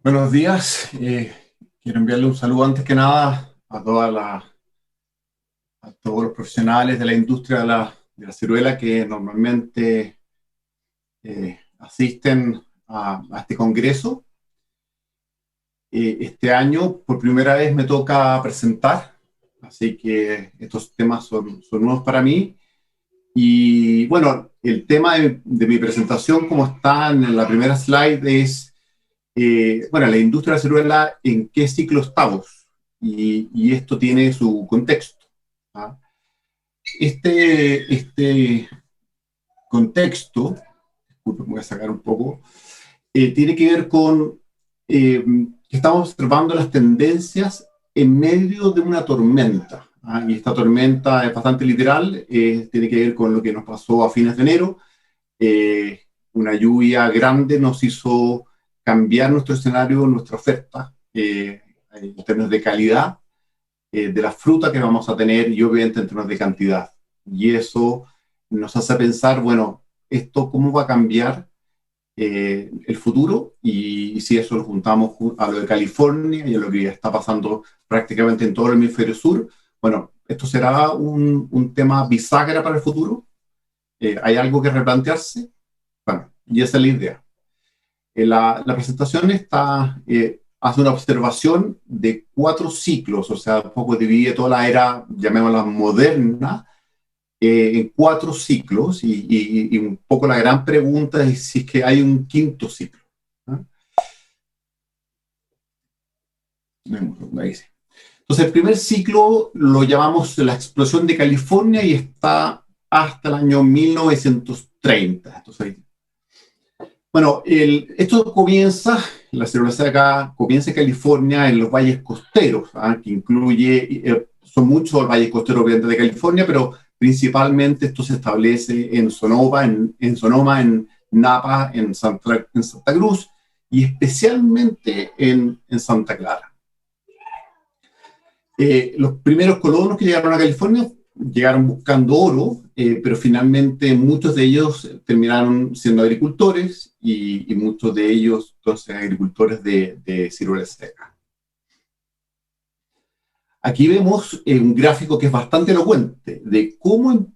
Buenos días. Quiero enviarle un saludo antes que nada a todos los profesionales de la industria de la ciruela que normalmente asisten a este congreso. Este año, por primera vez, me toca presentar, así que estos temas son nuevos para mí. Y bueno, el tema de mi presentación, como está en la primera slide, es bueno, la industria de la ciruela, ¿en qué ciclo estamos? Y esto tiene su contexto. ¿Ah? Este contexto, disculpen, voy a sacar un poco, tiene que ver con que estamos observando las tendencias en medio de una tormenta. ¿Ah? Y esta tormenta es bastante literal, tiene que ver con lo que nos pasó a fines de enero. Una lluvia grande nos hizo cambiar nuestro escenario, nuestra oferta, en términos de calidad, de la fruta que vamos a tener y obviamente en términos de cantidad. Y eso nos hace pensar, bueno, esto cómo va a cambiar el futuro, y si eso lo juntamos a lo de California y a lo que ya está pasando prácticamente en todo el hemisferio sur, bueno, esto será un tema bisagra para el futuro. ¿Hay algo que replantearse? Bueno, y esa es la idea. La presentación hace una observación de 4 ciclos, o sea, un poco divide toda la era, llamémosla moderna, en 4 ciclos, y un poco la gran pregunta es si es que hay un quinto ciclo. ¿Ah? Ahí sí. Entonces, el primer ciclo lo llamamos la explosión de California y está hasta el año 1930. Entonces, bueno, esto comienza, la ciruela acá comienza en California, en los valles costeros, ¿ah? Que incluye, son muchos los valles costeros de California, pero principalmente esto se establece en Sonoma, en Napa, en Santa Cruz, y especialmente en Santa Clara. Los primeros colonos que llegaron a California llegaron buscando oro, pero finalmente muchos de ellos terminaron siendo agricultores, y muchos de ellos entonces agricultores de ciruela seca. Aquí vemos un gráfico que es bastante elocuente de cómo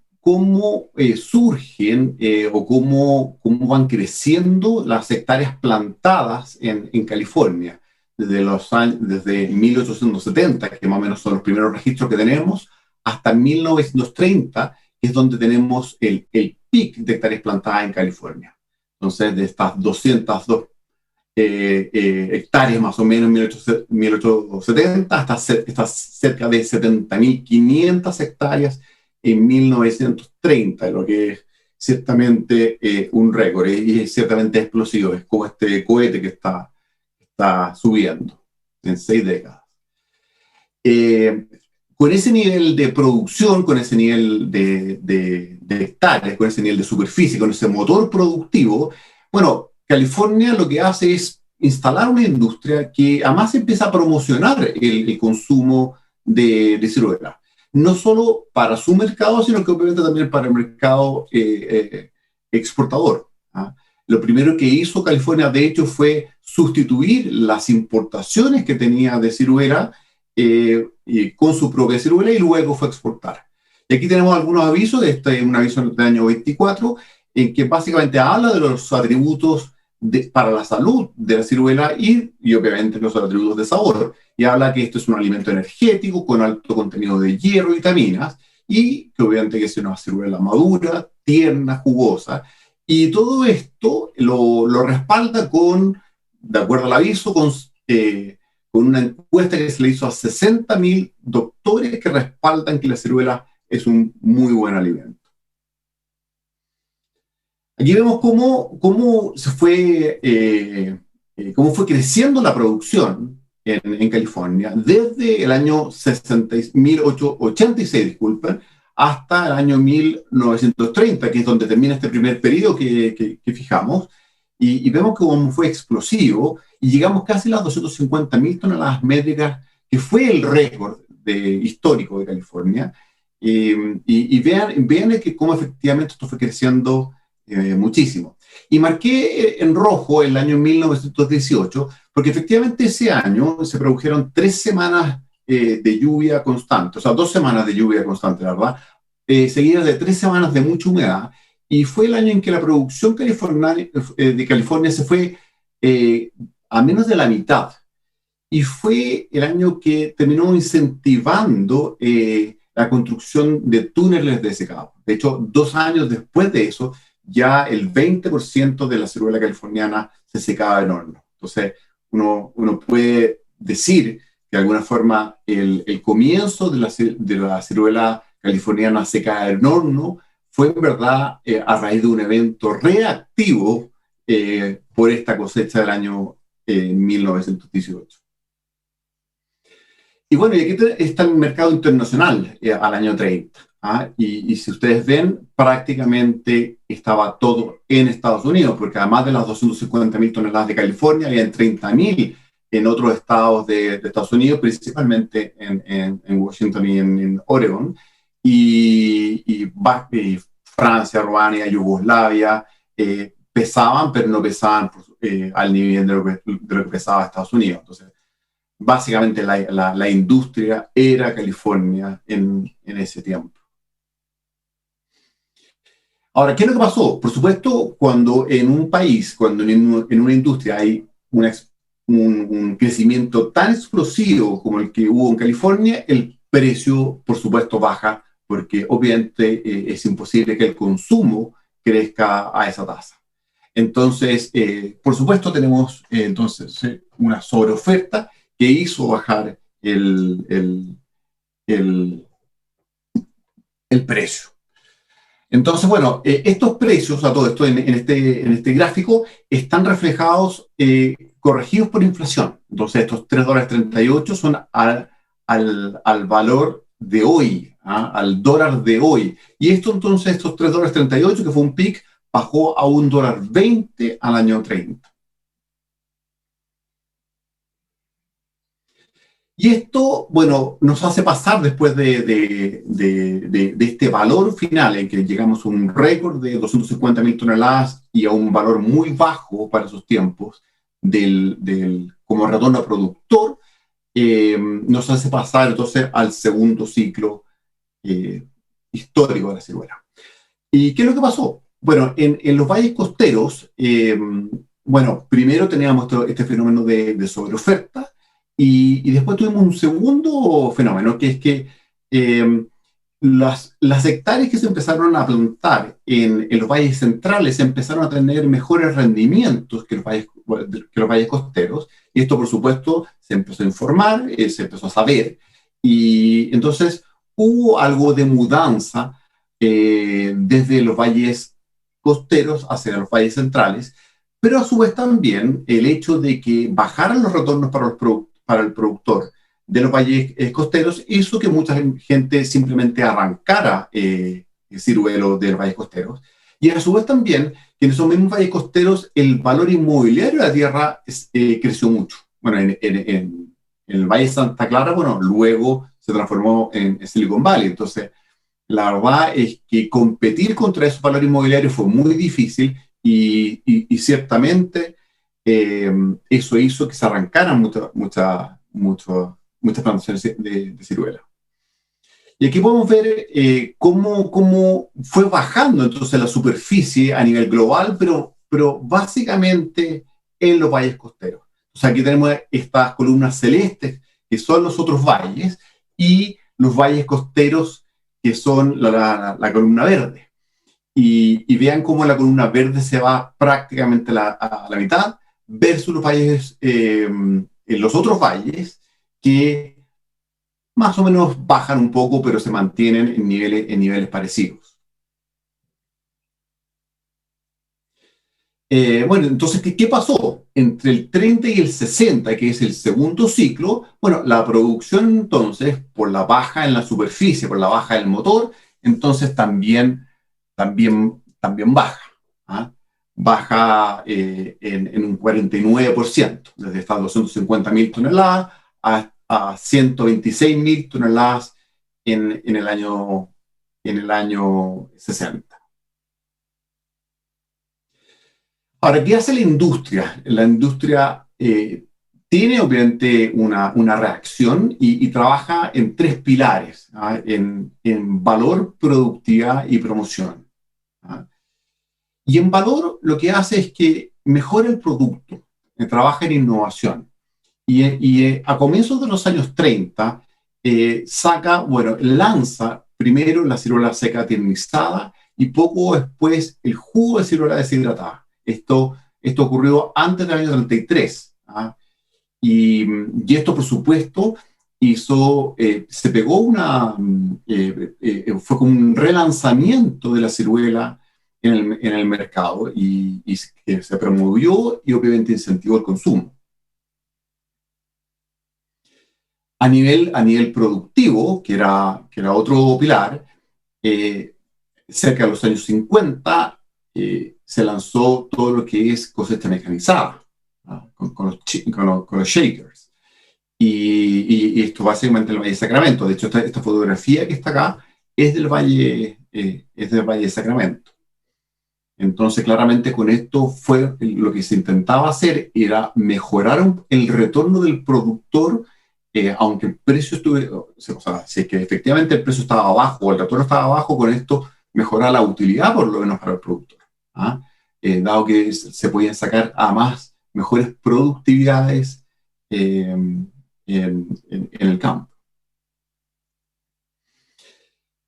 surgen o cómo van creciendo las hectáreas plantadas en California desde 1870, que más o menos son los primeros registros que tenemos, hasta 1930, que es donde tenemos el pic de hectáreas plantadas en California. Entonces, de estas 202 hectáreas más o menos en 1870, hasta cerca de 70.500 hectáreas en 1930, lo que es ciertamente un récord, y es ciertamente explosivo. Es como este cohete que está subiendo en 6 décadas. Con ese nivel de producción, con ese nivel de hectáreas, con ese nivel de superficie, con ese motor productivo, bueno, California lo que hace es instalar una industria que además empieza a promocionar el consumo de ciruela. No solo para su mercado, sino que obviamente también para el mercado exportador. ¿Ah? Lo primero que hizo California, de hecho, fue sustituir las importaciones que tenía de ciruela con su propia ciruela, y luego fue a exportar. Y aquí tenemos algunos avisos. Este es un aviso del año 24, en que básicamente habla de los atributos para la salud de la ciruela y obviamente los atributos de sabor. Y habla que esto es un alimento energético con alto contenido de hierro y vitaminas, y que obviamente que es una ciruela madura, tierna, jugosa. Y todo esto lo respalda de acuerdo al aviso, con una encuesta que se le hizo a 60.000 doctores que respaldan que la ciruela es un muy buen alimento. Aquí vemos cómo fue creciendo la producción en California desde el año 1886, disculpen, hasta el año 1930, que es donde termina este primer periodo que fijamos, y vemos cómo fue explosivo, y llegamos casi a las 250.000 toneladas métricas que fue el récord histórico de California, y vean que cómo efectivamente esto fue creciendo muchísimo. Y marqué en rojo el año 1918, porque efectivamente ese año se produjeron 3 semanas de lluvia constante, o sea, 2 semanas de lluvia constante, la verdad, seguidas de 3 semanas de mucha humedad, y fue el año en que la producción de California se fue eh, a menos de la mitad. Y fue el año que terminó incentivando la construcción de túneles de secado. De hecho, 2 años después de eso, ya el 20% de la ciruela californiana se secaba en horno. Entonces, uno puede decir que de alguna forma el comienzo de la ciruela californiana secada en horno fue en verdad a raíz de un evento reactivo por esta cosecha del año 1918. Y bueno, y aquí está el mercado internacional al año 30. ¿Ah? Y si ustedes ven, prácticamente estaba todo en Estados Unidos, porque además de las 250.000 toneladas de California, había 30.000 en otros estados de Estados Unidos, principalmente en Washington y en Oregon, y Francia, Rumania, Yugoslavia, pesaban, pero no pesaban al nivel de lo que pesaba Estados Unidos. Entonces, básicamente la industria era California en ese tiempo. Ahora, ¿qué es lo que pasó? Por supuesto, cuando en un país, cuando en una industria hay un crecimiento tan explosivo como el que hubo en California, el precio, por supuesto, baja, porque obviamente es imposible que el consumo crezca a esa tasa. Entonces, por supuesto, tenemos una sobreoferta que hizo bajar el, el precio. Entonces, bueno, estos precios, a todo esto en este gráfico, están reflejados, corregidos por inflación. Entonces, estos $3.38 son al valor de hoy, ¿ah? Al dólar de hoy. Y esto entonces, estos $3.38, que fue un pic, bajó a $1.20 al año 30. Y esto, bueno, nos hace pasar después de este valor final en que llegamos a un récord de 250.000 toneladas y a un valor muy bajo para esos tiempos como retorno a productor, nos hace pasar entonces al segundo ciclo eh, histórico de la ciruela. ¿Y qué es lo que pasó? Bueno, en los valles costeros, bueno, primero teníamos este fenómeno de sobreoferta, y después tuvimos un segundo fenómeno, que es que las hectáreas que se empezaron a plantar en los valles centrales empezaron a tener mejores rendimientos que los valles costeros, y esto por supuesto se empezó a informar, se empezó a saber, y entonces hubo algo de mudanza desde los valles costeros hacia los valles centrales, pero a su vez también el hecho de que bajaran los retornos para el productor de los valles costeros hizo que mucha gente simplemente arrancara el ciruelo de los valles costeros. Y a su vez también que en esos mismos valles costeros el valor inmobiliario de la tierra creció mucho. Bueno, en el Valle de Santa Clara, bueno, luego se transformó en Silicon Valley. Entonces, la verdad es que competir contra esos valores inmobiliarios fue muy difícil, y ciertamente eso hizo que se arrancaran muchas plantaciones de ciruela. Y aquí podemos ver cómo fue bajando entonces la superficie a nivel global, pero básicamente en los valles costeros. O sea, aquí tenemos estas columnas celestes, que son los otros valles, y los valles costeros, que son la columna verde. Y vean cómo la columna verde se va prácticamente a la mitad, versus los otros valles, que más o menos bajan un poco, pero se mantienen en niveles parecidos. Bueno, entonces, ¿qué pasó? Entre el 30 y el 60, que es el segundo ciclo, bueno, la producción entonces, por la baja en la superficie, por la baja del motor, entonces también baja. ¿Ah? Baja en un 49%, desde estas 250.000 toneladas a 126.000 toneladas en el año 60. Ahora, ¿qué hace la industria? La industria tiene obviamente una reacción y trabaja en tres pilares, ¿ah? En valor, productividad y promoción. ¿Ah? Y en valor lo que hace es que mejora el producto, trabaja en innovación. Y a comienzos de los años 30, lanza primero la ciruela seca tiernizada y poco después el jugo de ciruela deshidratada. Esto ocurrió antes del año 33. ¿Ah? Y esto, por supuesto, se pegó fue como un relanzamiento de la ciruela en el mercado y se promovió y obviamente incentivó el consumo. A nivel productivo, que era otro pilar, eh, cerca de los años 50 se lanzó todo lo que es cosecha mecanizada, ¿no? Con los shakers. Y esto básicamente el Valle de Sacramento. De hecho, esta fotografía que está acá es del Valle de Sacramento. Entonces, claramente con esto fue lo que se intentaba hacer, era mejorar el retorno del productor, aunque el precio estuviera, o sea, si es que efectivamente el precio estaba bajo o el retorno estaba bajo, con esto mejorar la utilidad por lo menos para el productor. ¿Ah? Dado que se podían sacar además mejores productividades en el campo.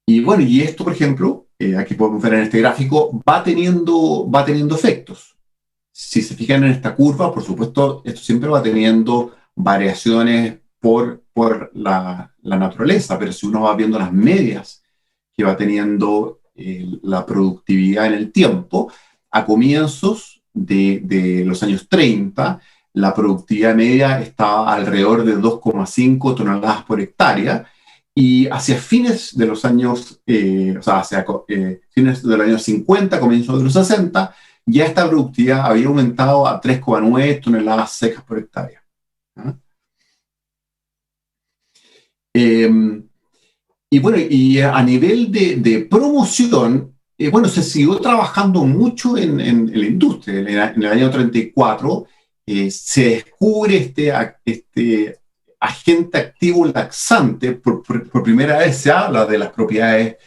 Y bueno, y esto, por ejemplo, aquí podemos ver en este gráfico, va teniendo efectos. Si se fijan en esta curva, por supuesto, esto siempre va teniendo variaciones por la naturaleza, pero si uno va viendo las medias que va teniendo la productividad en el tiempo, a comienzos de los años 30, la productividad media estaba alrededor de 2,5 toneladas por hectárea, y hacia fines de los años, o sea, hacia fines de los años 50, comienzos de los 60, ya esta productividad había aumentado a 3,9 toneladas secas por hectárea. ¿Ah? Eh, y bueno, y a nivel de promoción, bueno, se siguió trabajando mucho en la industria. En el año 34 se descubre este agente activo laxante. Por primera vez se habla de las propiedades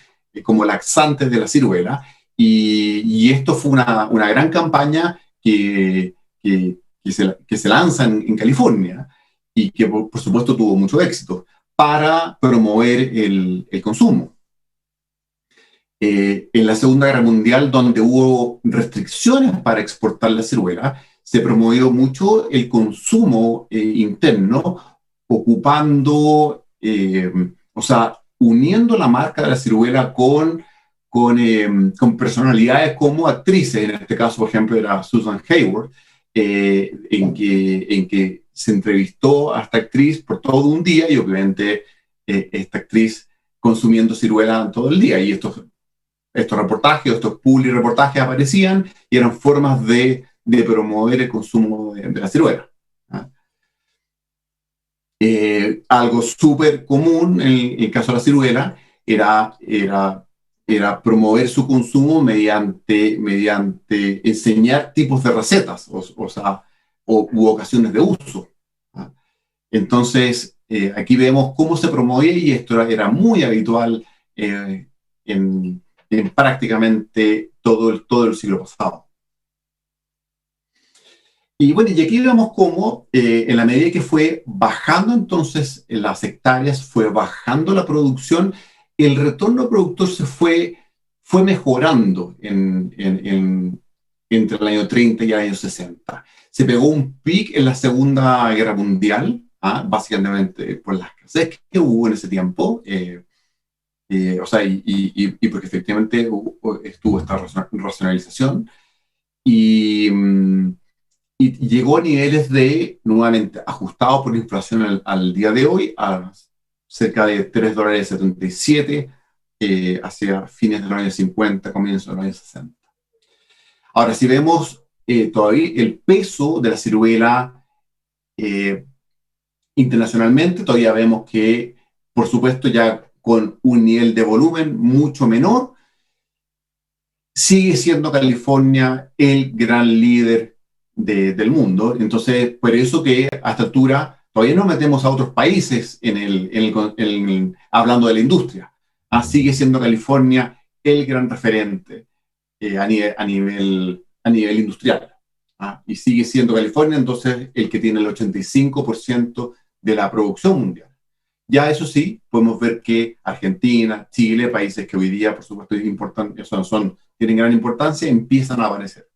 como laxantes de la ciruela. Y esto fue una gran campaña que se lanza en California y que por supuesto tuvo mucho éxito para promover el consumo. En la Segunda Guerra Mundial, donde hubo restricciones para exportar la ciruela, se promovió mucho el consumo interno, o sea, uniendo la marca de la ciruela con personalidades como actrices. En este caso, por ejemplo, era Susan Hayward, en que se entrevistó a esta actriz por todo un día y obviamente esta actriz consumiendo ciruela todo el día. Y estos reportajes, estos publi reportajes aparecían y eran formas de promover el consumo de la ciruela. ¿Ah? Algo súper común en el caso de la ciruela era promover su consumo mediante enseñar tipos de recetas, o sea, u ocasiones de uso. ¿Ah? Entonces, aquí vemos cómo se promovía y esto era muy habitual en prácticamente todo el siglo pasado. Y bueno, y aquí vemos cómo en la medida que fue bajando entonces las hectáreas, fue bajando la producción, el retorno al productor fue mejorando entre el año 30 y el año 60. Se pegó un pic en la Segunda Guerra Mundial, básicamente por la escasez que hubo en ese tiempo, o sea, y porque efectivamente estuvo esta racionalización. Y, y llegó a niveles nuevamente, ajustado por la inflación al día de hoy, a cerca de $3.77 hacia fines de los años 50, comienzos de los años 60. Ahora, si vemos todavía el peso de la ciruela, Internacionalmente todavía vemos que, por supuesto, ya con un nivel de volumen mucho menor, sigue siendo California el gran líder del mundo. Entonces, por eso que a esta altura todavía no metemos a otros países hablando de la industria. Sigue siendo California el gran referente a nivel industrial. Y sigue siendo California entonces el que tiene el 85% de la producción mundial. Ya eso sí, podemos ver que Argentina, Chile, países que hoy día, por supuesto, tienen gran importancia, empiezan a aparecer.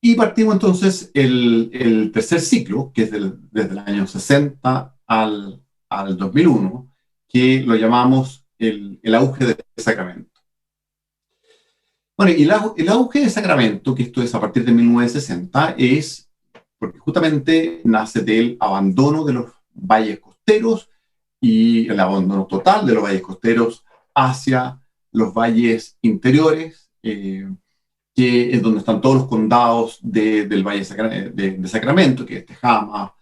Y partimos entonces el tercer ciclo, que es desde el año 60 al 2001, que lo llamamos el auge de Sacramento. Bueno, y el auge de Sacramento, que esto es a partir de 1960, es porque justamente nace del abandono de los valles costeros y el abandono total de los valles costeros hacia los valles interiores, que es donde están todos los condados del Valle de Sacramento, que es Tehama,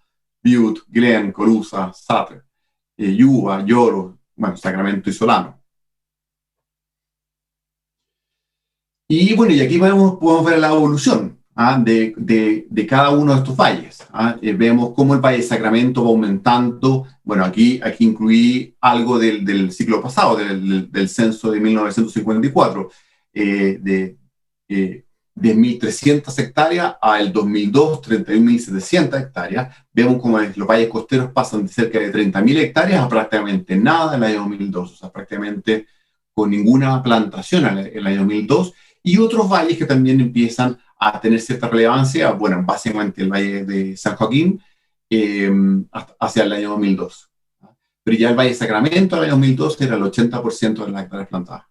Butte, Glenn, Colusa, Sutter, Yuba, Yolo, bueno, Sacramento y Solano. Y bueno, y aquí podemos ver la evolución de cada uno de estos valles. Vemos cómo el Valle de Sacramento va aumentando. Bueno, aquí incluí algo del siglo pasado, del censo de 1954, de 10.300 hectáreas al 2002, 31.700 hectáreas. Vemos cómo los valles costeros pasan de cerca de 30.000 hectáreas a prácticamente nada en el año 2002, o sea, prácticamente con ninguna plantación en el año 2002. Y otros valles que también empiezan a tener cierta relevancia, bueno, básicamente el Valle de San Joaquín hacia el año 2002. Pero ya el Valle de Sacramento en el año 2002 era el 80% de las hectáreas plantadas.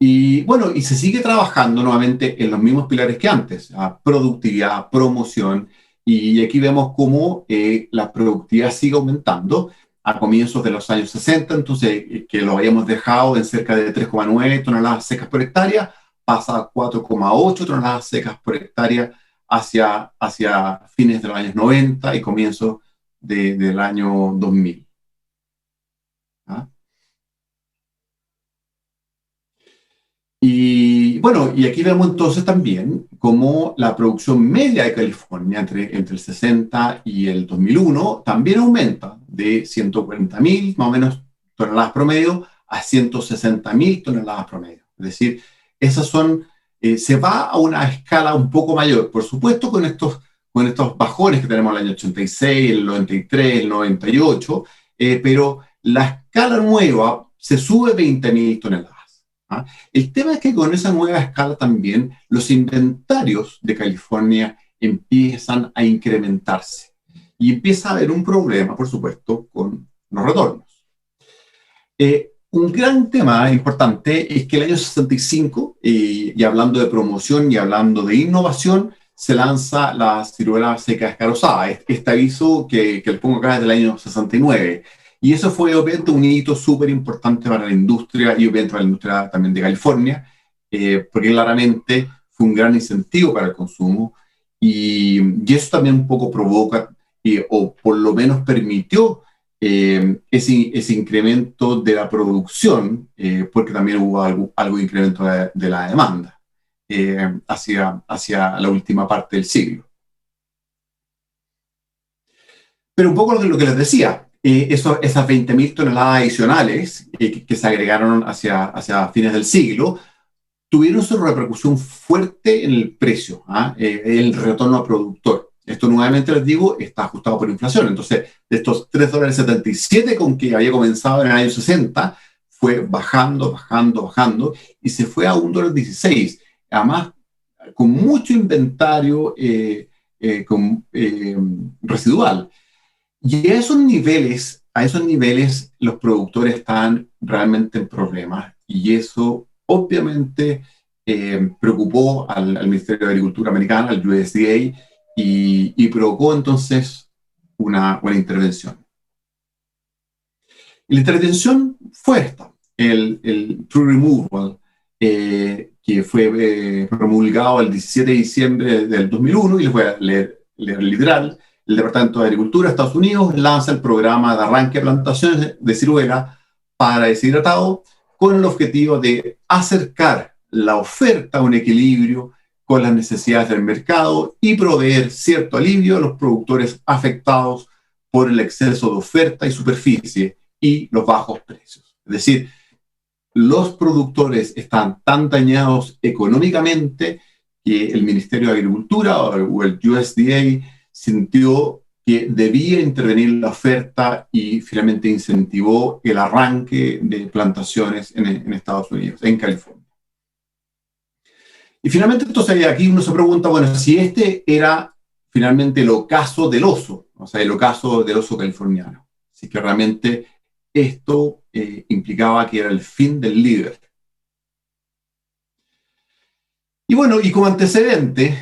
Y bueno, y se sigue trabajando nuevamente en los mismos pilares que antes, productividad, promoción, y aquí vemos cómo la productividad sigue aumentando a comienzos de los años 60, entonces que lo habíamos dejado en cerca de 3,9 toneladas secas por hectárea, pasa a 4,8 toneladas secas por hectárea hacia fines de los años 90 y comienzos del año 2000. ¿Ah? Y bueno, y aquí vemos entonces también cómo la producción media de California entre el 60 y el 2001 también aumenta de 140.000 más o menos toneladas promedio a 160.000 toneladas promedio. Es decir, se va a una escala un poco mayor, por supuesto con estos bajones que tenemos en el año 86, el 93, el 98, pero la escala nueva se sube 20.000 toneladas. El tema es que con esa nueva escala también los inventarios de California empiezan a incrementarse y empieza a haber un problema, por supuesto, con los retornos. Un gran tema importante es que el año 65, y hablando de promoción y hablando de innovación, se lanza la ciruela seca escarozada. Este aviso que les pongo acá es del año 69. Y eso fue obviamente un hito súper importante para la industria y obviamente para la industria también de California, porque claramente fue un gran incentivo para el consumo y eso también un poco provoca, o por lo menos permitió ese incremento de la producción, porque también hubo algo de incremento de la demanda hacia la última parte del siglo. Pero un poco lo que les decía, esas 20.000 toneladas adicionales que se agregaron hacia fines del siglo, tuvieron su repercusión fuerte en el precio, el retorno al productor. Esto nuevamente les digo, está ajustado por inflación. Entonces, de estos $3.77 con que había comenzado en el año 60, fue bajando y se fue a $1.16. Además, con mucho inventario residual. Y a esos niveles los productores están realmente en problemas y eso obviamente preocupó al Ministerio de Agricultura americano, al USDA, y provocó entonces una intervención. Y la intervención fue esta, el True Removal, que fue promulgado el 17 de diciembre del 2001, y les voy a leer literal, el Departamento de Agricultura de Estados Unidos lanza el programa de arranque de plantaciones de ciruela para deshidratado con el objetivo de acercar la oferta a un equilibrio con las necesidades del mercado y proveer cierto alivio a los productores afectados por el exceso de oferta y superficie y los bajos precios. Es decir, los productores están tan dañados económicamente que el Ministerio de Agricultura o el USDA sintió que debía intervenir la oferta y finalmente incentivó el arranque de plantaciones en Estados Unidos, en California. Y finalmente, entonces, aquí uno se pregunta, bueno, si este era finalmente el ocaso del oso, o sea, el ocaso del oso californiano, si que realmente esto implicaba que era el fin del líder. Y bueno, y como antecedente,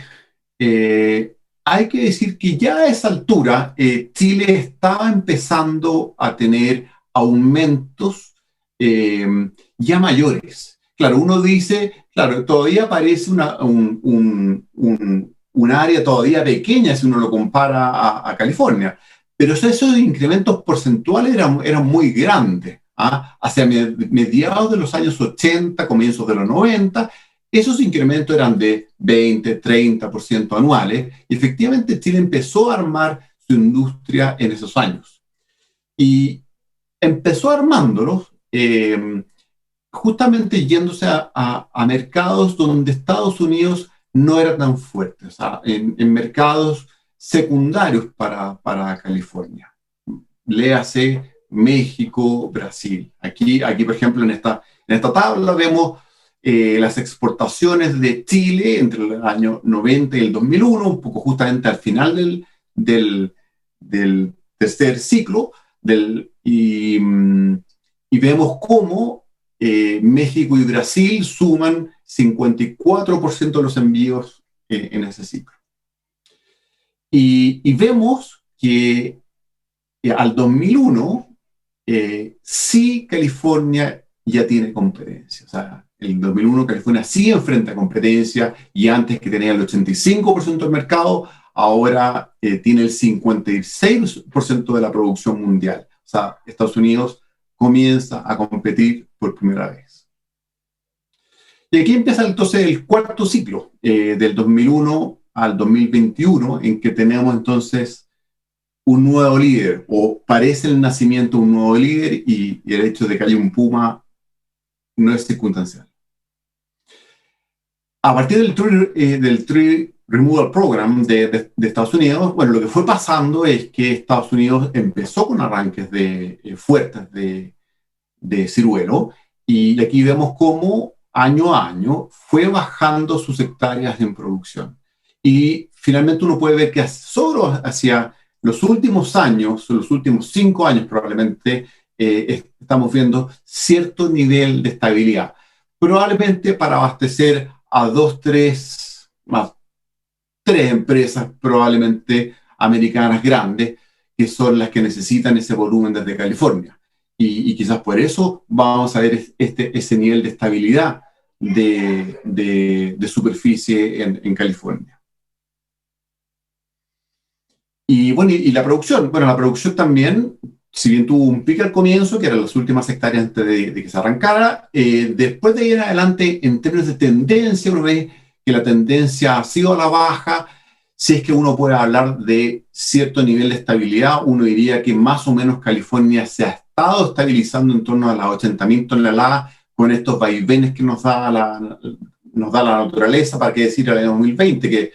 hay que decir que ya a esa altura Chile estaba empezando a tener aumentos ya mayores. Claro, uno dice, claro, todavía parece un área todavía pequeña si uno lo compara a California, pero esos incrementos porcentuales eran muy grandes. Hacia mediados de los años 80, comienzos de los 90, esos incrementos eran de 20, 30% anuales, y efectivamente Chile empezó a armar su industria en esos años. Y empezó armándolos justamente yéndose a mercados donde Estados Unidos no era tan fuerte, o sea, en mercados secundarios para California. Léase México, Brasil. Aquí, por ejemplo, en esta tabla vemos las exportaciones de Chile entre el año 90 y el 2001, un poco justamente al final del tercer ciclo, y vemos cómo México y Brasil suman 54% de los envíos en ese ciclo. Y vemos que al 2001 sí California ya tiene competencia. O sea, en el 2001 California sí enfrenta competencia, y antes que tenía el 85% del mercado, ahora tiene el 56% de la producción mundial. O sea, Estados Unidos comienza a competir por primera vez. Y aquí empieza entonces el cuarto ciclo, del 2001 al 2021, en que tenemos entonces un nuevo líder, o parece el nacimiento de un nuevo líder, y el hecho de que haya un puma no es circunstancial. A partir del Tree Removal Program de Estados Unidos, bueno, lo que fue pasando es que Estados Unidos empezó con arranques fuertes de ciruelo, y aquí vemos cómo año a año fue bajando sus hectáreas en producción. Y finalmente uno puede ver que solo hacia los últimos años, los últimos 5 años probablemente, estamos viendo cierto nivel de estabilidad, probablemente para abastecer a 2, 3 empresas probablemente americanas grandes, que son las que necesitan ese volumen desde California. Y quizás por eso vamos a ver ese nivel de estabilidad de superficie en California. Y bueno, y la producción. Bueno, la producción también, si bien tuvo un pico al comienzo, que eran las últimas hectáreas antes de que se arrancara, después de ahí en adelante, en términos de tendencia, uno ve que la tendencia ha sido a la baja. Si es que uno puede hablar de cierto nivel de estabilidad, uno diría que más o menos California se ha estado estabilizando en torno a las 80.000 toneladas, con estos vaivenes que nos da la naturaleza. Para qué decir el año 2020,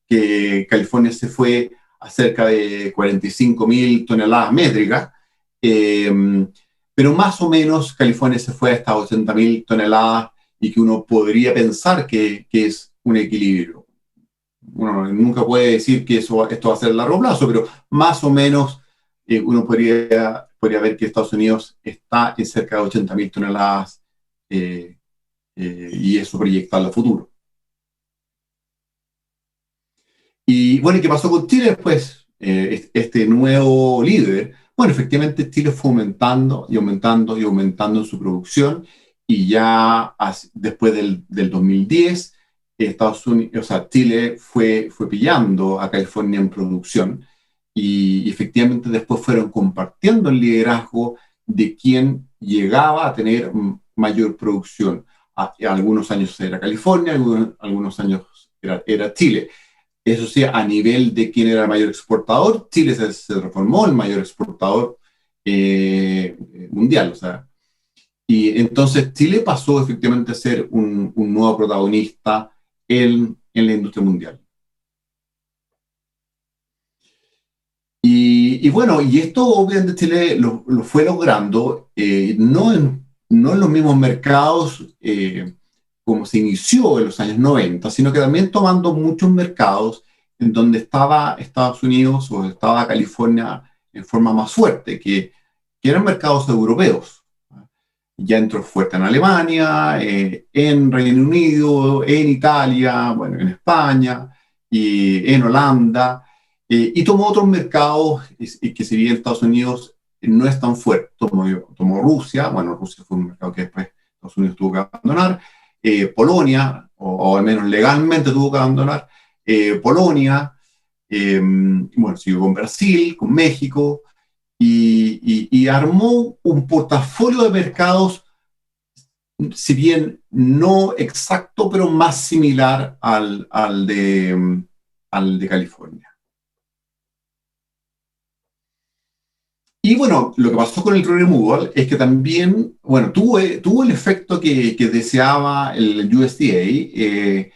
que California se fue a cerca de 45.000 toneladas métricas, pero más o menos California se fue a estas 80.000 toneladas, y que uno podría pensar que es un equilibrio. Uno nunca puede decir que esto va a ser a largo plazo, pero más o menos uno podría ver que Estados Unidos está en cerca de 80.000 toneladas, y eso proyectado a futuro. Y bueno, ¿y qué pasó con Chile después? Este nuevo líder, bueno, efectivamente Chile fue aumentando y aumentando y aumentando en su producción, y ya después del 2010 Estados Unidos, o sea, Chile fue pillando a California en producción y efectivamente después fueron compartiendo el liderazgo de quién llegaba a tener mayor producción. Algunos años era California, algunos años era Chile. Eso sí, a nivel de quién era el mayor exportador, Chile se reformó el mayor exportador mundial. O sea, y entonces Chile pasó efectivamente a ser un nuevo protagonista en la industria mundial. Y bueno, y esto obviamente Chile lo fue logrando, no en los mismos mercados como se inició en los años 90, sino que también tomando muchos mercados en donde estaba Estados Unidos o estaba California en forma más fuerte, que eran mercados europeos. Ya entró fuerte en Alemania, en Reino Unido, en Italia, bueno, en España, y en Holanda, y tomó otros mercados que si bien Estados Unidos no es tan fuerte, tomó Rusia, bueno, Rusia fue un mercado que después Estados Unidos tuvo que abandonar, Polonia, o al menos legalmente tuvo que abandonar, Polonia, bueno, siguió con Brasil, con México, y armó un portafolio de mercados, si bien no exacto, pero más similar al de California. Y bueno, lo que pasó con el removal es que también, bueno, tuvo el efecto que deseaba el USDA.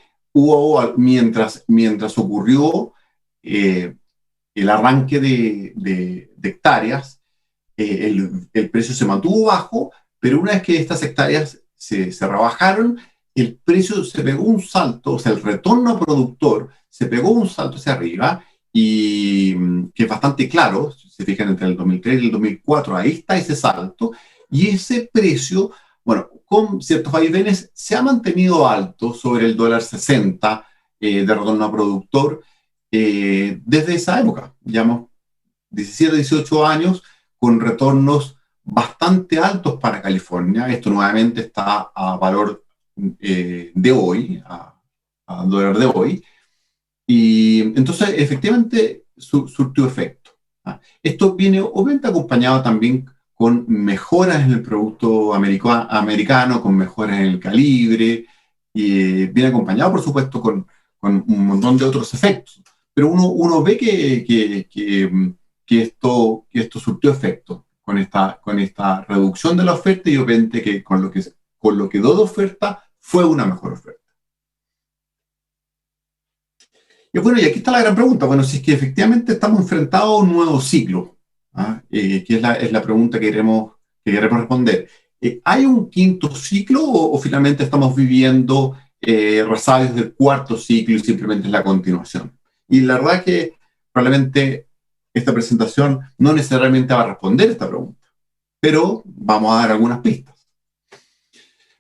Mientras ocurrió el arranque de hectáreas, el precio se mantuvo bajo, pero una vez que estas hectáreas se rebajaron, el precio se pegó un salto, o sea, el retorno a productor se pegó un salto hacia arriba, y que es bastante claro, si se fijan entre el 2003 y el 2004, ahí está ese salto, y ese precio, bueno, con ciertos vaivenes, se ha mantenido alto sobre el dólar 60 de retorno a productor desde esa época, digamos, 17, 18 años, con retornos bastante altos para California. Esto nuevamente está a valor de hoy, a dólar de hoy. Y entonces, efectivamente, surtió efecto. Esto viene obviamente acompañado también con mejoras en el producto americano, con mejoras en el calibre, y viene acompañado, por supuesto, con un montón de otros efectos. Pero uno ve que esto surtió efecto con esta reducción de la oferta, y obviamente que con lo que dio de oferta fue una mejor oferta. Y bueno, y aquí está la gran pregunta. Bueno, si es que efectivamente estamos enfrentados a un nuevo ciclo, que es la pregunta que queremos responder. ¿Hay un quinto ciclo o finalmente estamos viviendo resabios del cuarto ciclo y simplemente es la continuación? Y la verdad es que probablemente esta presentación no necesariamente va a responder esta pregunta, pero vamos a dar algunas pistas.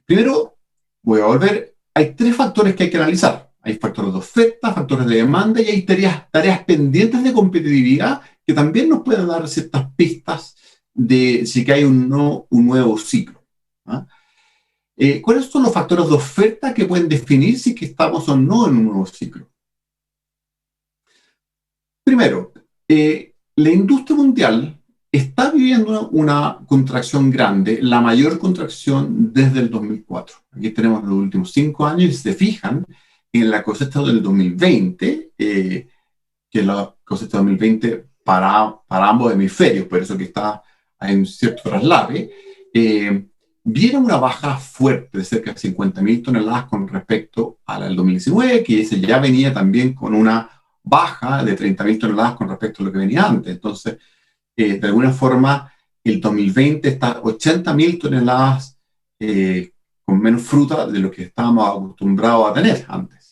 Primero, voy a volver, hay tres factores que hay que analizar. Hay factores de oferta, factores de demanda, y hay tareas pendientes de competitividad que también nos pueden dar ciertas pistas de si que hay un nuevo ciclo. ¿Cuáles son los factores de oferta que pueden definir si que estamos o no en un nuevo ciclo? Primero, la industria mundial está viviendo una contracción grande, la mayor contracción desde el 2004. Aquí tenemos los últimos 5 años, y si se fijan, en la cosecha del 2020, que es la cosecha 2020 para ambos hemisferios, por eso que está en cierto traslave, viene una baja fuerte de cerca de 50.000 toneladas con respecto a la del 2019, que ese ya venía también con una baja de 30.000 toneladas con respecto a lo que venía antes. Entonces, de alguna forma, el 2020 está 80.000 toneladas con menos fruta de lo que estábamos acostumbrados a tener antes.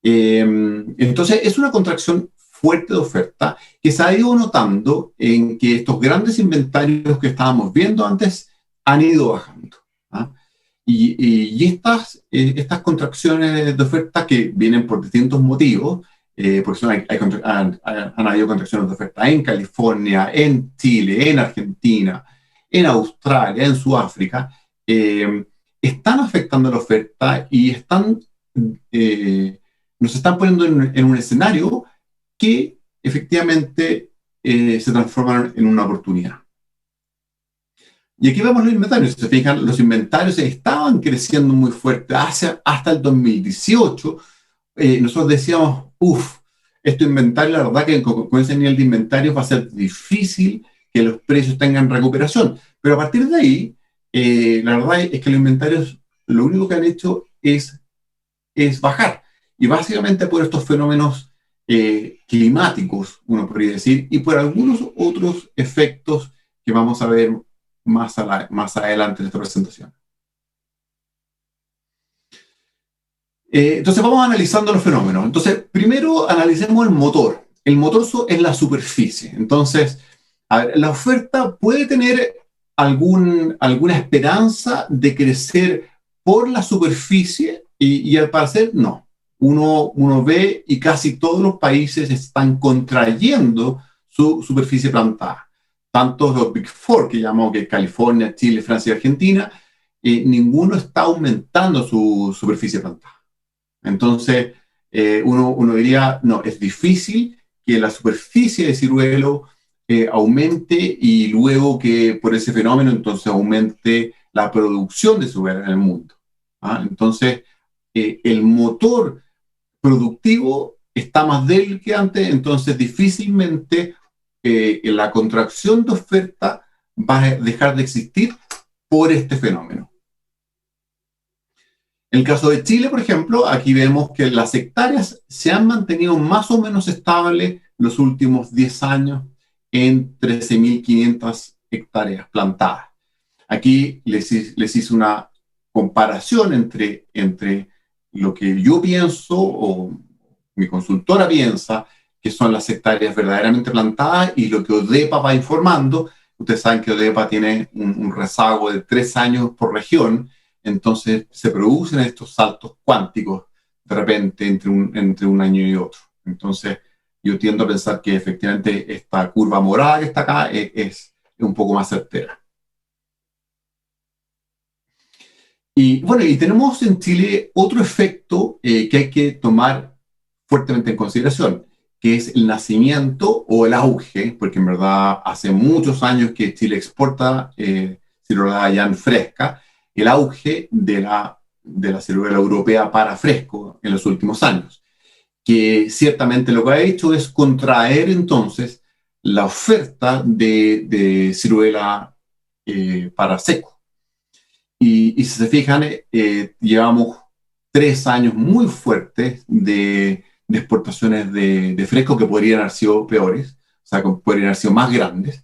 Entonces, es una contracción fuerte de oferta que se ha ido notando en que estos grandes inventarios que estábamos viendo antes han ido bajando. Y estas contracciones de oferta que vienen por distintos motivos, porque han habido contracciones de oferta en California, en Chile, en Argentina, en Australia, en Sudáfrica, están afectando la oferta y están nos están poniendo en un escenario que efectivamente se transforma en una oportunidad. Y aquí vemos los inventarios. Si se fijan, los inventarios estaban creciendo muy fuerte hasta el 2018. Nosotros decíamos, estos inventarios, la verdad que con ese nivel de inventarios va a ser difícil que los precios tengan recuperación. Pero a partir de ahí, la verdad es que los inventarios lo único que han hecho es bajar. Y básicamente por estos fenómenos climáticos, uno podría decir, y por algunos otros efectos que vamos a ver más adelante en esta presentación. Entonces vamos analizando los fenómenos. Entonces, primero analicemos el motor. El motor es la superficie. Entonces, a ver, la oferta puede tener alguna esperanza de crecer por la superficie y al parecer no. Uno ve y casi todos los países están contrayendo su superficie plantada. Tanto los Big Four, que llamamos que California, Chile, Francia y Argentina, ninguno está aumentando su superficie plantada. Entonces, uno diría, no, es difícil que la superficie de ciruelo aumente y luego que por ese fenómeno entonces aumente la producción de ciruelo en el mundo. ¿Ah? Entonces, el motor productivo está más débil que antes, entonces difícilmente la contracción de oferta va a dejar de existir por este fenómeno. En el caso de Chile, por ejemplo, aquí vemos que las hectáreas se han mantenido más o menos estables los últimos 10 años en 13.500 hectáreas plantadas. Aquí les hice una comparación entre lo que yo pienso o mi consultora piensa que son las hectáreas verdaderamente plantadas y lo que ODEPA va informando. Ustedes saben que ODEPA tiene un rezago de 3 años por región, entonces se producen estos saltos cuánticos de repente entre un año y otro. Entonces yo tiendo a pensar que efectivamente esta curva morada que está acá es un poco más certera. Y bueno, y tenemos en Chile otro efecto que hay que tomar fuertemente en consideración, que es el nacimiento o el auge, porque en verdad hace muchos años que Chile exporta ciruela llan fresca, el auge de la ciruela europea para fresco en los últimos años, que ciertamente lo que ha hecho es contraer entonces la oferta de ciruela para seco. Y si se fijan, llevamos 3 años muy fuertes de exportaciones de fresco que podrían haber sido peores, o sea, que podrían haber sido más grandes.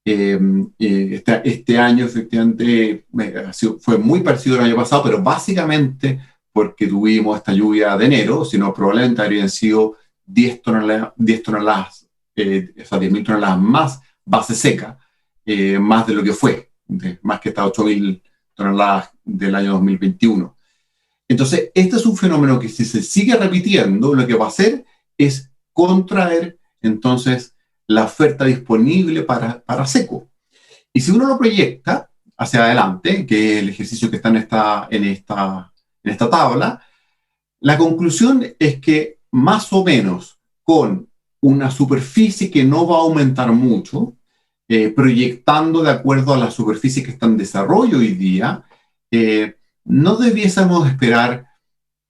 Este año efectivamente fue muy parecido al año pasado, pero básicamente porque tuvimos esta lluvia de enero, sino probablemente habrían sido 10 toneladas, o sea, 10.000 toneladas más base seca, más de lo que fue, más que estas 8.000 toneladas del año 2021. Entonces, este es un fenómeno que si se sigue repitiendo, lo que va a hacer es contraer entonces la oferta disponible para seco. Y si uno lo proyecta hacia adelante, que es el ejercicio que está en esta tabla, la conclusión es que más o menos con una superficie que no va a aumentar mucho, proyectando de acuerdo a la superficie que está en desarrollo hoy día, no debiésemos esperar,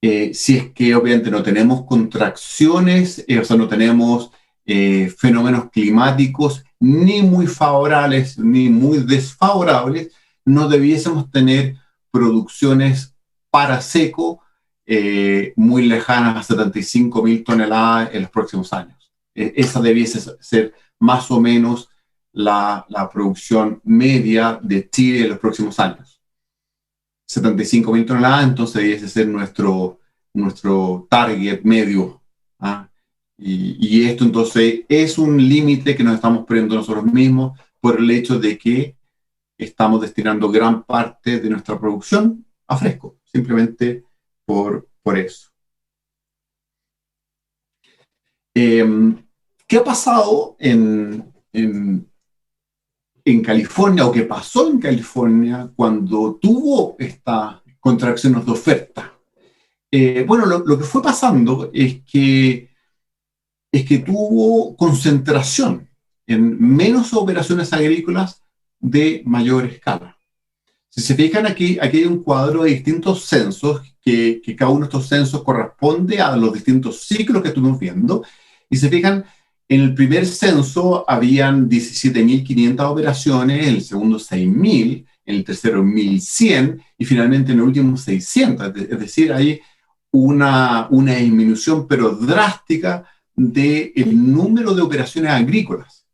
si es que obviamente no tenemos contracciones, o sea, no tenemos fenómenos climáticos ni muy favorables ni muy desfavorables, no debiésemos tener producciones para seco muy lejanas a 75.000 toneladas en los próximos años. Esa debiese ser más o menos la producción media de Chile en los próximos años. 75.000 toneladas, entonces debiese ser nuestro target medio. ¿Ah? Y esto entonces es un límite que nos estamos poniendo nosotros mismos por el hecho de que estamos destinando gran parte de nuestra producción a fresco, simplemente por eso. ¿Qué ha pasado en California o qué pasó en California cuando tuvo esta contracción de oferta? Bueno, lo que fue pasando es que tuvo concentración en menos operaciones agrícolas de mayor escala. Si se fijan aquí hay un cuadro de distintos censos, que cada uno de estos censos corresponde a los distintos ciclos que estuvimos viendo. Y se fijan, en el primer censo habían 17.500 operaciones, en el segundo 6.000, en el tercero 1.100 y finalmente en el último 600. Es decir, hay una disminución pero drástica del número de operaciones agrícolas.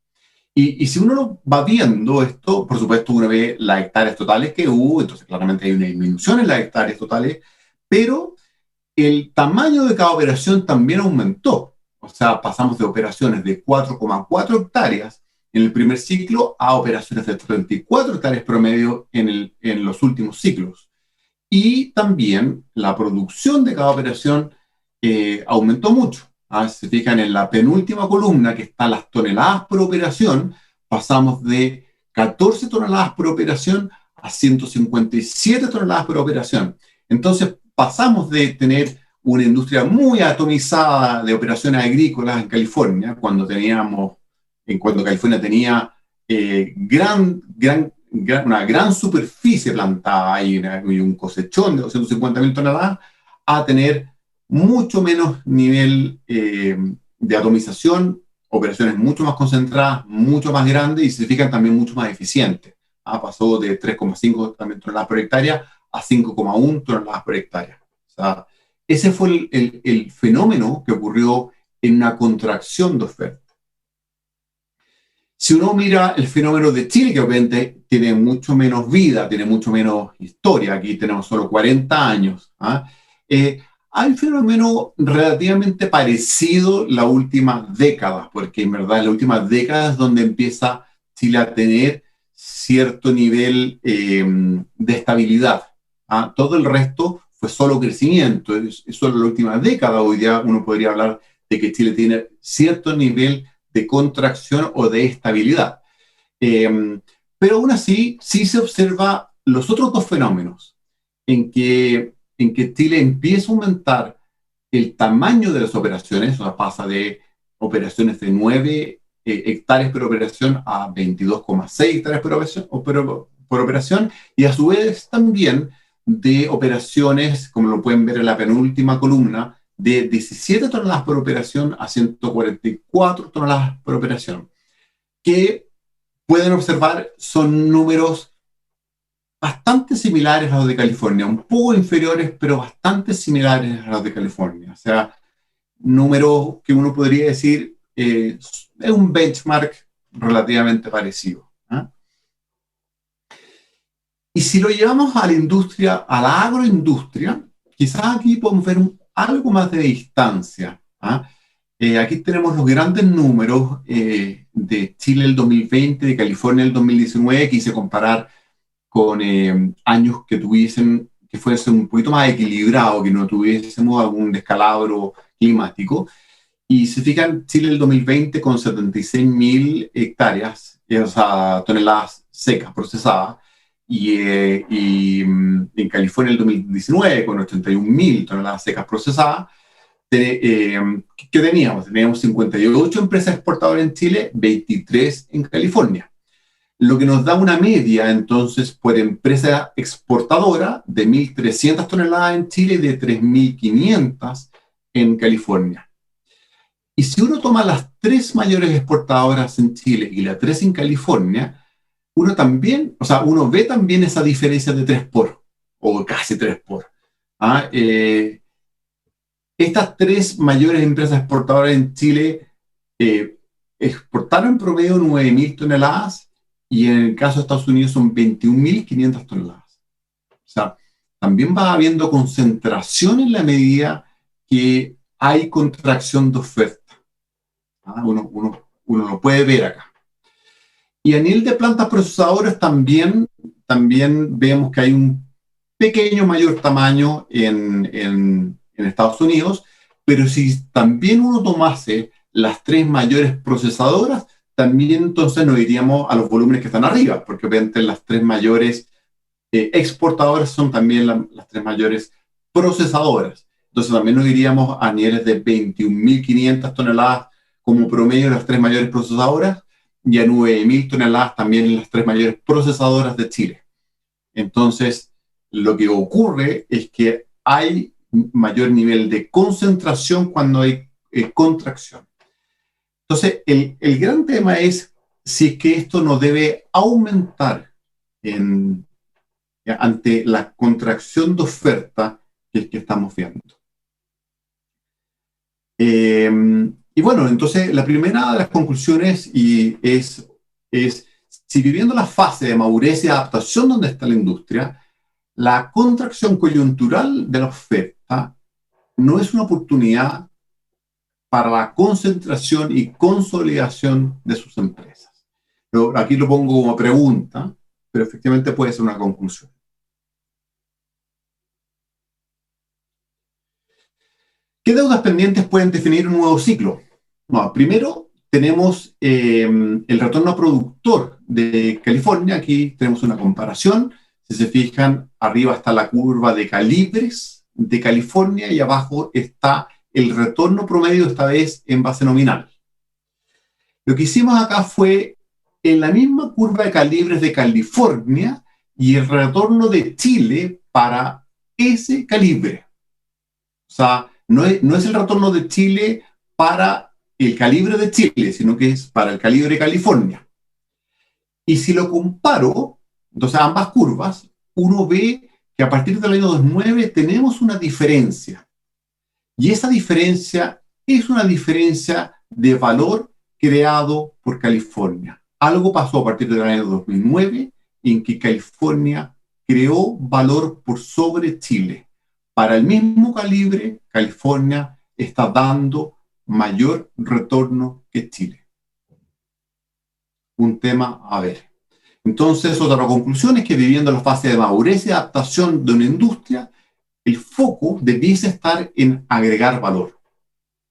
Y si uno lo va viendo esto, por supuesto uno ve las hectáreas totales que hubo, entonces claramente hay una disminución en las hectáreas totales, pero el tamaño de cada operación también aumentó. O sea, pasamos de operaciones de 4,4 hectáreas en el primer ciclo a operaciones de 34 hectáreas promedio en los últimos ciclos. Y también la producción de cada operación aumentó mucho. Si se fijan en la penúltima columna, que están las toneladas por operación, pasamos de 14 toneladas por operación a 157 toneladas por operación. Entonces pasamos de tener una industria muy atomizada de operaciones agrícolas en California, cuando California tenía una gran superficie plantada y un cosechón de 250.000 toneladas, a tener mucho menos nivel de atomización, operaciones mucho más concentradas, mucho más grandes y se fijan también mucho más eficientes. Pasó de 3,5 toneladas por hectárea a 5,1 toneladas por hectárea. O sea, ese fue el fenómeno que ocurrió en una contracción de oferta. Si uno mira el fenómeno de Chile, que obviamente tiene mucho menos vida, tiene mucho menos historia, aquí tenemos solo 40 años, hay un fenómeno relativamente parecido la última década, porque en verdad en la última década es donde empieza Chile a tener cierto nivel de estabilidad. Todo el resto fue solo crecimiento, es solo la última década. Hoy día uno podría hablar de que Chile tiene cierto nivel de contracción o de estabilidad. Pero aún así, sí se observa los otros dos fenómenos, en que Chile empieza a aumentar el tamaño de las operaciones, o sea, pasa de operaciones de 9 hectáreas por operación a 22,6 hectáreas por operación, y a su vez también de operaciones, como lo pueden ver en la penúltima columna, de 17 toneladas por operación a 144 toneladas por operación, que pueden observar son números bastante similares a los de California, un poco inferiores, pero bastante similares a los de California. O sea, números que uno podría decir es un benchmark relativamente parecido. Y si lo llevamos a la industria, a la agroindustria, quizás aquí podemos ver algo más de distancia. Aquí tenemos los grandes números de Chile el 2020, de California el 2019. Quise comparar con años que fuesen un poquito más equilibrado, que no tuviésemos algún descalabro climático. Y se fijan, Chile el 2020 con 76.000 hectáreas, o sea, toneladas secas procesadas, y en California el 2019 con 81.000 toneladas secas procesadas. ¿Qué teníamos? Teníamos 58 empresas exportadoras en Chile, 23 en California, lo que nos da una media entonces por empresa exportadora de 1.300 toneladas en Chile y de 3.500 en California. Y si uno toma las 3 mayores exportadoras en Chile y las 3 en California, uno ve también esa diferencia de 3 por, o casi 3 por. Estas 3 mayores empresas exportadoras en Chile exportaron en promedio 9.000 toneladas y en el caso de Estados Unidos son 21.500 toneladas. O sea, también va habiendo concentración en la medida que hay contracción de oferta. Uno lo puede ver acá. Y a nivel de plantas procesadoras también vemos que hay un pequeño mayor tamaño en Estados Unidos, pero si también uno tomase las 3 mayores procesadoras, también entonces nos iríamos a los volúmenes que están arriba, porque obviamente las 3 mayores exportadoras son también las 3 mayores procesadoras. Entonces también nos iríamos a niveles de 21.500 toneladas como promedio en las tres mayores procesadoras y a 9.000 toneladas también en las tres mayores procesadoras de Chile. Entonces, lo que ocurre es que hay mayor nivel de concentración cuando hay contracción. Entonces, el gran tema es si es que esto no debe aumentar ante la contracción de oferta que estamos viendo. Y bueno, entonces la primera de las conclusiones es si viviendo la fase de madurez y adaptación donde está la industria, la contracción coyuntural de la oferta no es una oportunidad para la concentración y consolidación de sus empresas. Pero aquí lo pongo como pregunta, pero efectivamente puede ser una conclusión. ¿Qué deudas pendientes pueden definir un nuevo ciclo? No, primero tenemos el retorno productor de California. Aquí tenemos una comparación. Si se fijan, arriba está la curva de calibres de California y abajo está el retorno promedio, esta vez en base nominal. Lo que hicimos acá fue en la misma curva de calibres de California y el retorno de Chile para ese calibre. O sea, no es el retorno de Chile para el calibre de Chile, sino que es para el calibre de California. Y si lo comparo, entonces ambas curvas, uno ve que a partir del año 2009 tenemos una diferencia. Y esa diferencia es una diferencia de valor creado por California. Algo pasó a partir del año 2009 en que California creó valor por sobre Chile. Para el mismo calibre, California está dando mayor retorno que Chile. Un tema a ver. Entonces, otra conclusión es que viviendo la fase de madurez y adaptación de una industria, el foco debiese estar en agregar valor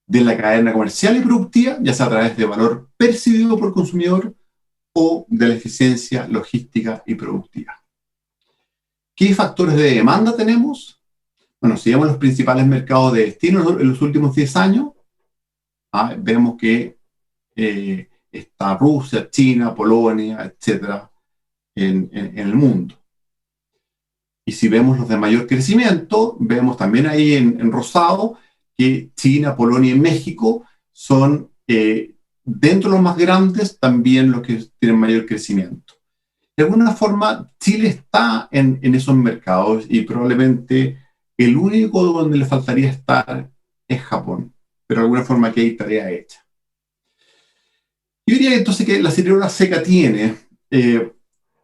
de la cadena comercial y productiva, ya sea a través de valor percibido por el consumidor o de la eficiencia logística y productiva. ¿Qué factores de demanda tenemos? Bueno, si vemos los principales mercados de destino en los últimos 10 años, vemos que está Rusia, China, Polonia, etcétera, en el mundo. Y si vemos los de mayor crecimiento, vemos también ahí en rosado que China, Polonia y México son, dentro de los más grandes, también los que tienen mayor crecimiento. De alguna forma, Chile está en esos mercados y probablemente el único donde le faltaría estar es Japón. Pero de alguna forma aquí hay tarea hecha. Yo diría entonces que la acelerora seca tiene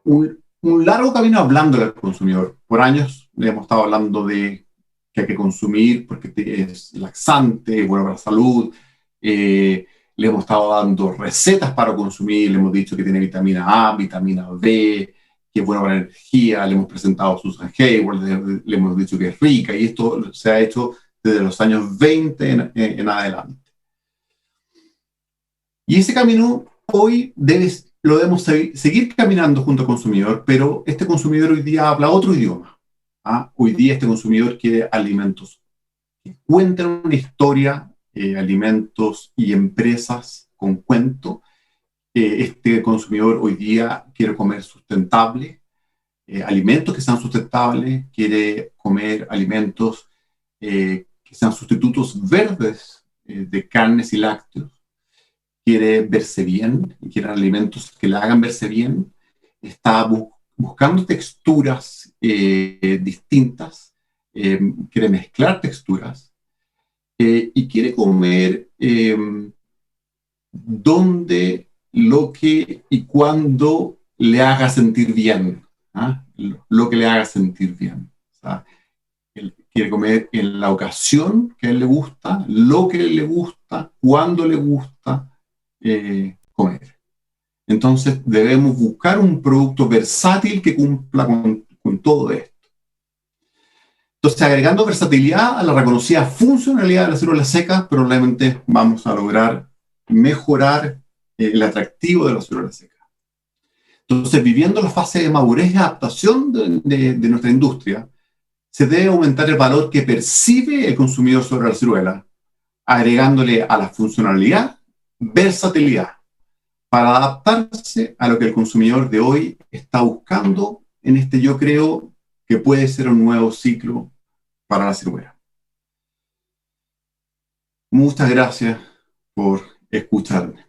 un largo camino hablando al consumidor. Por años le hemos estado hablando de que hay que consumir porque es laxante, es bueno para la salud. Le hemos estado dando recetas para consumir, le hemos dicho que tiene vitamina A, vitamina B, que es bueno para la energía, le hemos presentado a Susan Hayward, le hemos dicho que es rica, y esto se ha hecho desde los años 20 en adelante. Y ese camino hoy lo debemos seguir caminando junto al consumidor, pero este consumidor hoy día habla otro idioma. Hoy día este consumidor quiere alimentos que cuentan una historia, alimentos y empresas con cuento. Este consumidor hoy día quiere comer sustentable, alimentos que sean sustentables, quiere comer alimentos que sean sustitutos verdes de carnes y lácteos, quiere verse bien, quiere alimentos que le hagan verse bien, está buscando texturas distintas, quiere mezclar texturas y quiere comer donde, lo que y cuando le haga sentir bien, lo que le haga sentir bien. O sea, él quiere comer en la ocasión que a él le gusta, lo que le gusta, cuando le gusta comer. Entonces debemos buscar un producto versátil que cumpla con todo esto. Entonces, agregando versatilidad a la reconocida funcionalidad de la célula seca, probablemente vamos a lograr mejorar el atractivo de la célula seca. Entonces, viviendo la fase de madurez y adaptación de nuestra industria, se debe aumentar el valor que percibe el consumidor sobre la ciruela, agregándole a la funcionalidad versatilidad para adaptarse a lo que el consumidor de hoy está buscando en este, yo creo, que puede ser un nuevo ciclo para la ciruela. Muchas gracias por escucharme.